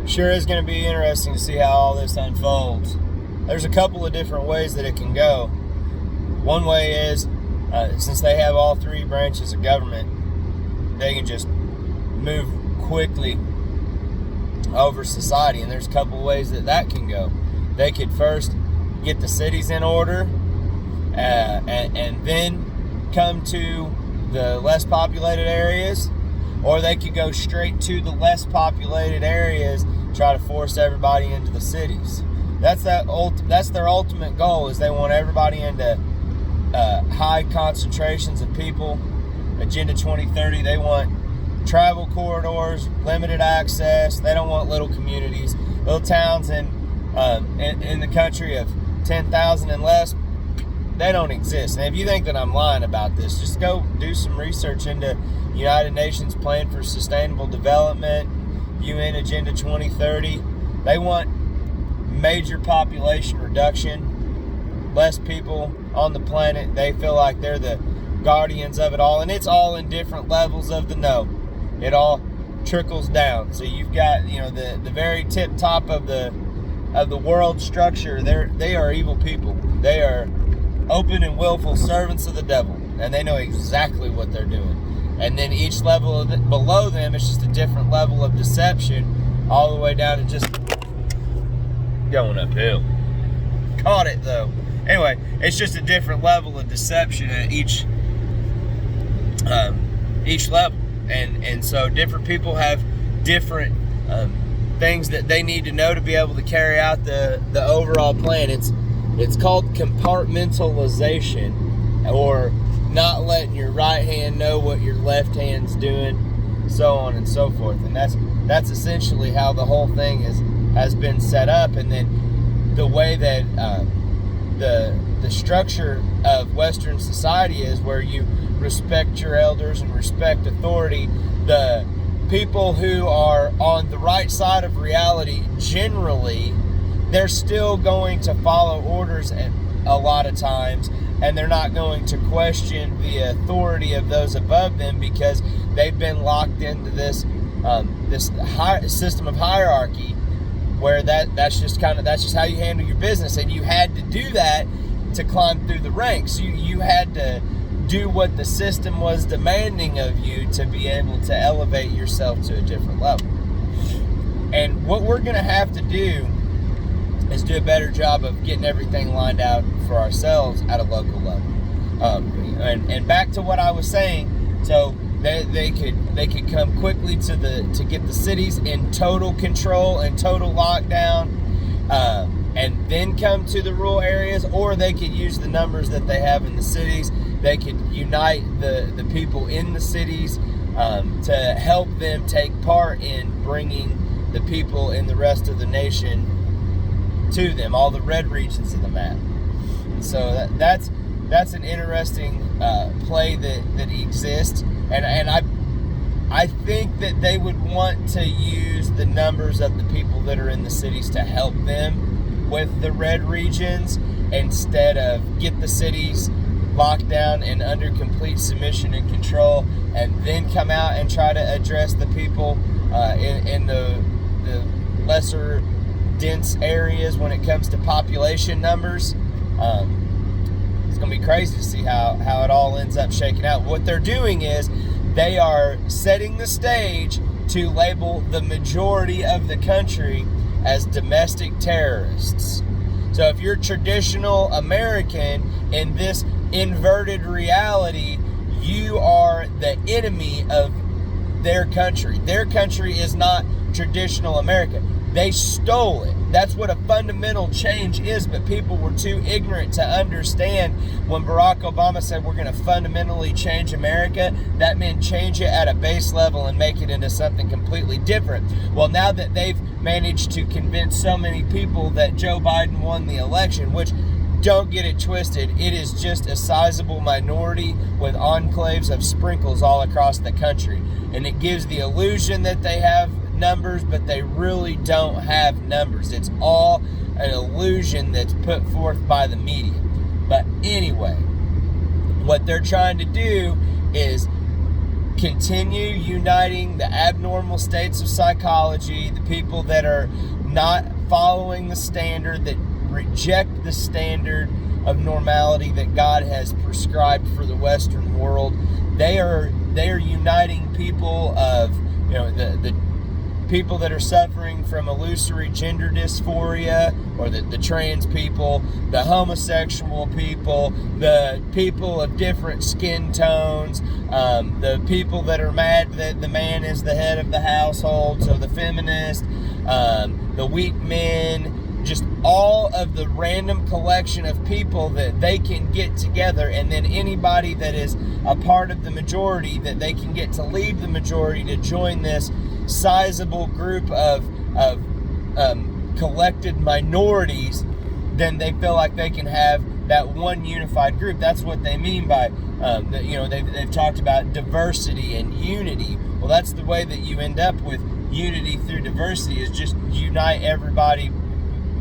Sure is going to be interesting to see how all this unfolds. There's a couple of different ways that it can go. One way is, since they have all three branches of government, they can just move quickly over society. And there's a couple of ways that can go. They could first get the cities in order, and then come to the less populated areas, or they could go straight to the less populated areas, try to force everybody into the cities. That's their ultimate goal, is they want everybody into high concentrations of people. Agenda 2030, they want travel corridors, limited access. They don't want little communities, little towns in the country of 10,000 and less. They don't exist. And if you think that I'm lying about this, just go do some research into United Nations Plan for Sustainable Development, UN Agenda 2030. They want major population reduction, less people on the planet. They feel like they're the guardians of it all, and it's all in different levels of the no. It all trickles down. So you've got, the very tip top of the world structure. They are evil people. They are open and willful servants of the devil, and they know exactly what they're doing. And then each level below them is just a different level of deception, all the way down to just going uphill. Caught it though. Anyway, it's just a different level of deception at each level, and so different people have different things that they need to know to be able to carry out the overall plan. It's called compartmentalization, or not letting your right hand know what your left hand's doing, so on and so forth. And that's essentially how the whole thing has been set up. And then the way that the structure of Western society is, where you respect your elders and respect authority, the people who are on the right side of reality, generally, they're still going to follow orders a lot of times, and they're not going to question the authority of those above them, because they've been locked into this system of hierarchy, where that's just how you handle your business. And you had to do that to climb through the ranks. You had to do what the system was demanding of you to be able to elevate yourself to a different level. And what we're going to have to do is do a better job of getting everything lined out for ourselves at a local level. And back to what I was saying, so they could come quickly to get the cities in total control and total lockdown, and then come to the rural areas, or they could use the numbers that they have in the cities. They could unite the people in the cities to help them take part in bringing the people in the rest of the nation to them, all the red regions of the map. So that's an interesting play that exists, and I think that they would want to use the numbers of the people that are in the cities to help them with the red regions, instead of get the cities locked down and under complete submission and control, and then come out and try to address the people in the lesser dense areas when it comes to population numbers. It's going to be crazy to see how it all ends up shaking out. What they're doing is they are setting the stage to label the majority of the country as domestic terrorists. So if you're traditional American in this inverted reality, you are the enemy of their country. Their country is not traditional America. They stole it. That's what a fundamental change is, but people were too ignorant to understand when Barack Obama said we're going to fundamentally change America. That meant change it at a base level and make it into something completely different. Well, now that they've managed to convince so many people that Joe Biden won the election, which, don't get it twisted, it is just a sizable minority with enclaves of sprinkles all across the country. And it gives the illusion that they have numbers, but they really don't have numbers. It's all an illusion that's put forth by the media. But anyway, what they're trying to do is continue uniting the abnormal states of psychology, the people that are not following the standard, that reject the standard of normality that God has prescribed for the Western world. They are uniting people of, the people that are suffering from illusory gender dysphoria, or the trans people, the homosexual people, the people of different skin tones, the people that are mad that the man is the head of the household, so the feminist, the weak men, just all of the random collection of people that they can get together, and then anybody that is a part of the majority that they can get to leave the majority to join this sizable group of collected minorities, then they feel like they can have that one unified group. That's what they mean by, they've talked about diversity and unity. Well, that's the way that you end up with unity through diversity, is just unite everybody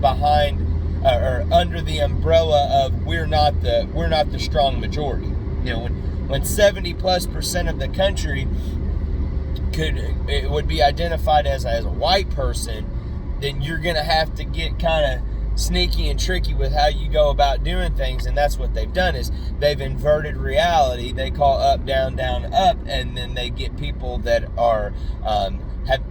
behind or under the umbrella of we're not the strong majority. When 70+% of the country would be identified as a white person, then you're gonna have to get kind of sneaky and tricky with how you go about doing things. And that's what they've done, is they've inverted reality. They call up, down, down, up, and then they get people that are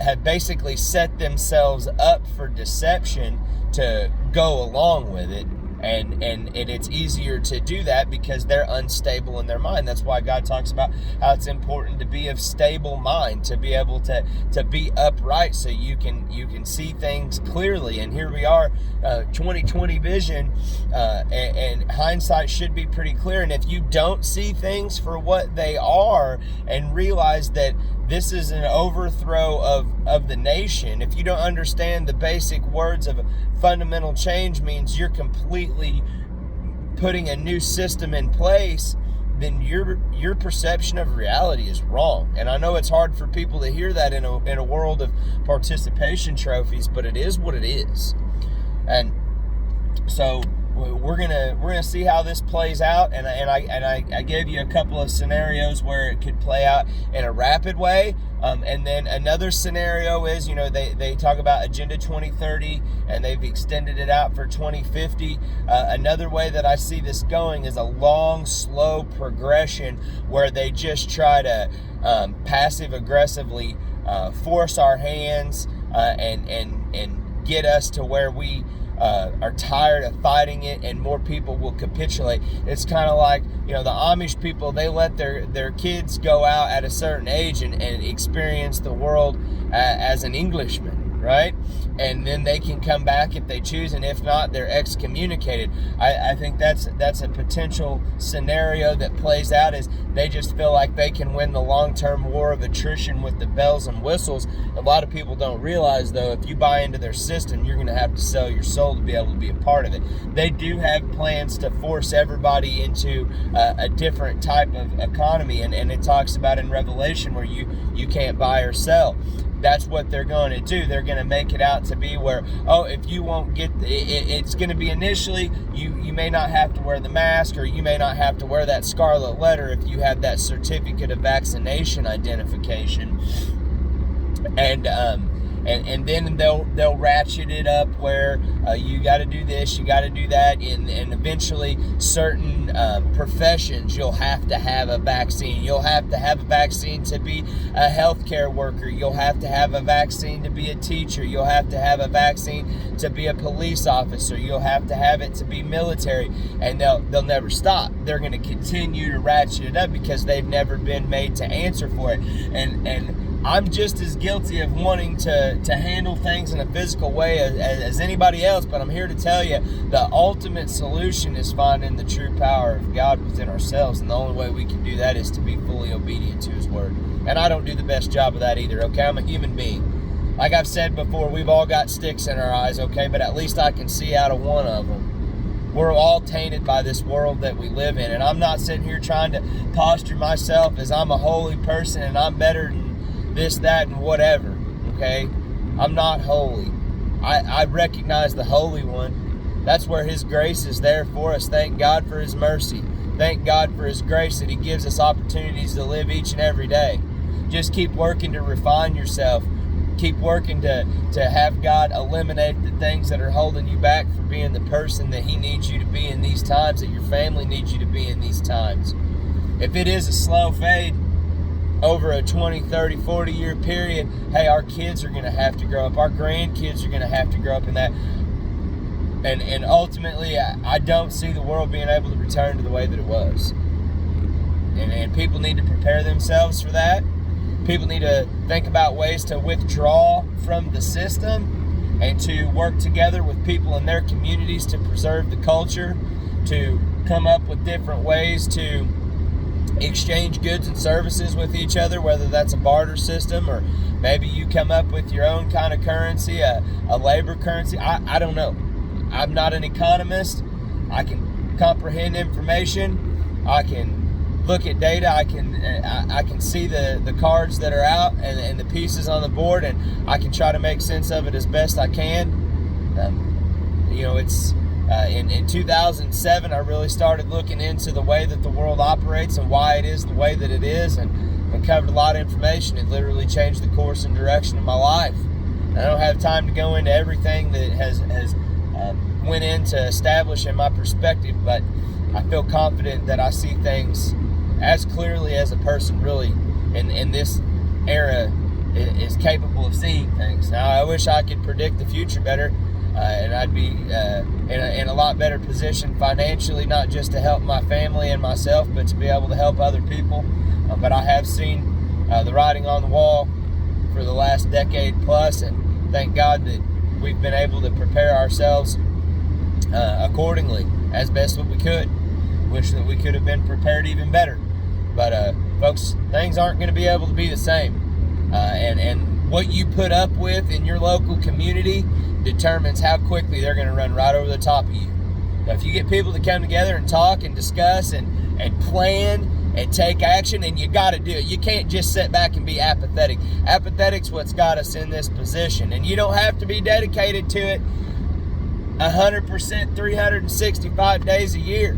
have basically set themselves up for deception to go along with it, and it's easier to do that because they're unstable in their mind. That's why God talks about how it's important to be of stable mind, to be able to be upright, so you can see things clearly. And here we are, 2020 vision, and hindsight should be pretty clear. And if you don't see things for what they are and realize that this is an overthrow of the nation, if you don't understand the basic words of fundamental change means you're completely putting a new system in place, then your perception of reality is wrong. And I know it's hard for people to hear that in a world of participation trophies, but it is what it is. And so we're gonna see how this plays out, and I gave you a couple of scenarios where it could play out in a rapid way, and then another scenario is, they talk about Agenda 2030 and they've extended it out for 2050. Another way that I see this going is a long, slow progression where they just try to passive aggressively force our hands and get us to where we are tired of fighting it, and more people will capitulate. It's kind of like, the Amish people, they let their kids go out at a certain age and experience the world as an Englishman, right? And then they can come back if they choose, and if not, they're excommunicated. I think that's a potential scenario that plays out, is they just feel like they can win the long-term war of attrition with the bells and whistles. A lot of people don't realize, though, if you buy into their system, you're going to have to sell your soul to be able to be a part of it. They do have plans to force everybody into a different type of economy, and it talks about in Revelation where you can't buy or sell. That's what they're going to do. They're going to make it out to be where, if you won't get, it's going to be initially, you may not have to wear the mask, or you may not have to wear that scarlet letter if you have that certificate of vaccination identification. And then they'll ratchet it up where you got to do this, you got to do that, and eventually certain professions you'll have to have a vaccine. You'll have to have a vaccine to be a healthcare worker. You'll have to have a vaccine to be a teacher. You'll have to have a vaccine to be a police officer. You'll have to have it to be military, and they'll never stop. They're going to continue to ratchet it up because they've never been made to answer for it. And I'm just as guilty of wanting to handle things in a physical way as anybody else, but I'm here to tell you the ultimate solution is finding the true power of God within ourselves, and the only way we can do that is to be fully obedient to His Word. And I don't do the best job of that either, okay? I'm a human being. Like I've said before, we've all got sticks in our eyes, okay? But at least I can see out of one of them. We're all tainted by this world that we live in, and I'm not sitting here trying to posture myself as I'm a holy person and I'm better than this, that, and whatever, okay? I'm not holy. I recognize the Holy One. That's where His grace is there for us. Thank God for His mercy. Thank God for His grace that He gives us opportunities to live each and every day. just keep working to refine yourself. Keep working to have God eliminate the things that are holding you back from being the person that He needs you to be in these times, that your family needs you to be in these times. If it is a slow fade over a 20, 30, 40-year period, hey, our kids are going to have to grow up. Our grandkids are going to have to grow up in that. And ultimately, I don't see the world being able to return to the way that it was. And people need to prepare themselves for that. People need to think about ways to withdraw from the system and to work together with people in their communities to preserve the culture, to come up with different ways to exchange goods and services with each other, whether that's a barter system or maybe you come up with your own kind of currency, a labor currency. I don't know. I'm not an economist. I can comprehend information. I can look at data. I can see the cards that are out and the pieces on the board, and I can try to make sense of it as best I can. It's in 2007 I really started looking into the way that the world operates and why it is the way that it is, and covered a lot of information. It literally changed the course and direction of my life. I don't have time to go into everything that has went into establishing my perspective, but I feel confident that I see things as clearly as a person really in this era is capable of seeing things. Now, I wish I could predict the future better, and I'd be in a lot better position financially, not just to help my family and myself, but to be able to help other people. But I have seen the writing on the wall for the last decade plus, and thank God that we've been able to prepare ourselves accordingly as best that we could. Wish that we could have been prepared even better. But folks, things aren't going to be able to be the same. And what you put up with in your local community determines how quickly they're going to run right over the top of you. Now, if you get people to come together and talk and discuss and plan and take action, and you got to do it. You can't just sit back and be apathetic. Apathetic's what's got us in this position. And you don't have to be dedicated to it 100%, 365 days a year.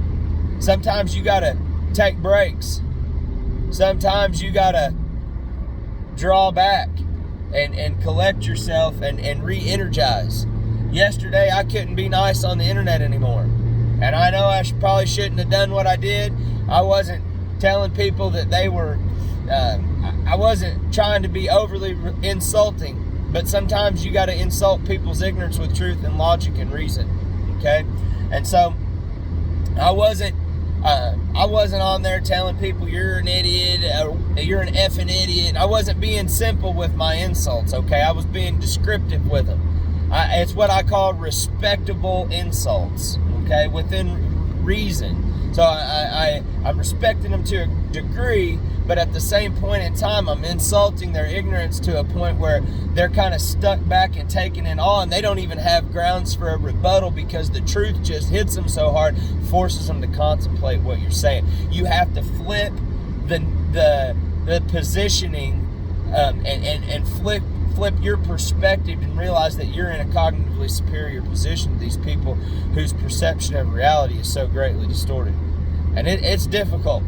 Sometimes you got to take breaks. Sometimes you got to draw back and collect yourself and re-energize. Yesterday, I couldn't be nice on the internet anymore. And I know I probably shouldn't have done what I did. I wasn't telling people that they were, I wasn't trying to be overly insulting, but sometimes you got to insult people's ignorance with truth and logic and reason, okay? And so I wasn't on there telling people you're an idiot, you're an effing idiot. I wasn't being simple with my insults, okay? I was being descriptive with them. It's what I call respectable insults, okay, within reason. So I'm respecting them to a degree, but at the same point in time, I'm insulting their ignorance to a point where they're kind of stuck back and taking it on. They don't even have grounds for a rebuttal because the truth just hits them so hard, forces them to contemplate what you're saying. You have to flip the positioning and flip your perspective and realize that you're in a cognitively superior position to these people whose perception of reality is so greatly distorted. And it's difficult.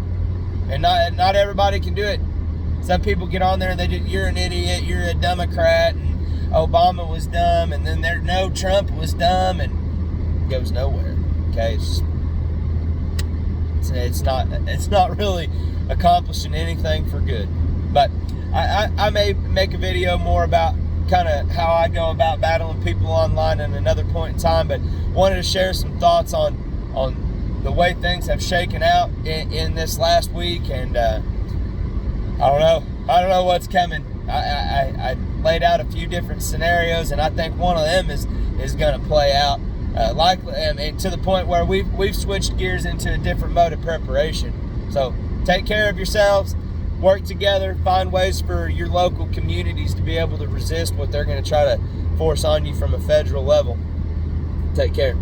And not everybody can do it. Some people get on there and you're an idiot, you're a Democrat, and Obama was dumb, and then Trump was dumb, and it goes nowhere. Okay, it's not really accomplishing anything for good. But I may make a video more about kind of how I go about battling people online at another point in time, but wanted to share some thoughts on the way things have shaken out in this last week, and I don't know what's coming. I laid out a few different scenarios, and I think one of them is going to play out likely, and to the point where we've switched gears into a different mode of preparation. So take care of yourselves. Work together, find ways for your local communities to be able to resist what they're going to try to force on you from a federal level. Take care.